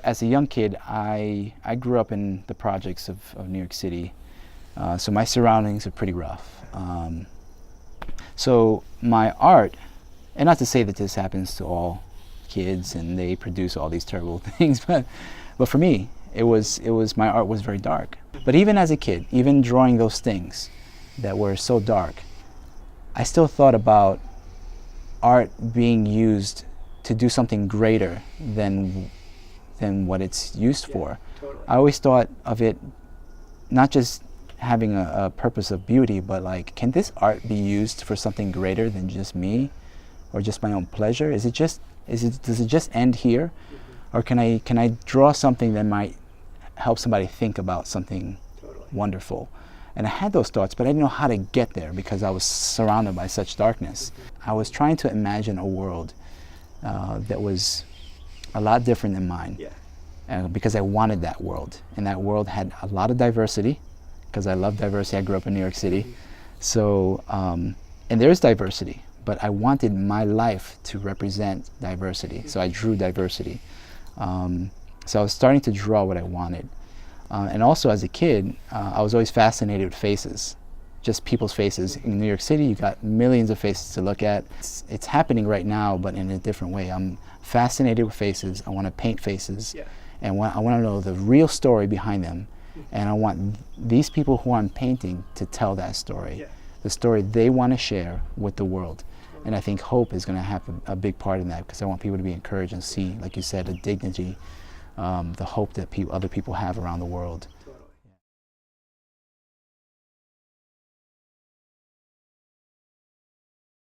as a young kid, I grew up in the projects of New York City, so my surroundings are pretty rough. So my art, and not to say that this happens to all kids and they produce all these terrible things, but for me, my art was very dark. But even as a kid, even drawing those things that were so dark, I still thought about art being used to do something greater than what it's used for. Totally. I always thought of it not just having a purpose of beauty, but like, can this art be used for something greater than just me or just my own pleasure? Does it just end here? Or can I draw something that might help somebody think about something Totally. wonderful? And I had those thoughts, but I didn't know how to get there because I was surrounded by such darkness. I was trying to imagine a world that was a lot different than mine, because I wanted that world. And that world had a lot of diversity, because I love diversity. I grew up in New York City. So, and there is diversity, but I wanted my life to represent diversity. So I drew diversity. So I was starting to draw what I wanted. And also as a kid, I was always fascinated with faces, just people's faces. In New York City, you got millions of faces to look at. It's happening right now, but in a different way. I'm fascinated with faces. I want to paint faces. And I want to know the real story behind them. And I want these people who I'm painting to tell that story, the story they want to share with the world. And I think hope is going to have a big part in that, because I want people to be encouraged and see, like you said, the dignity, the hope that other people have around the world.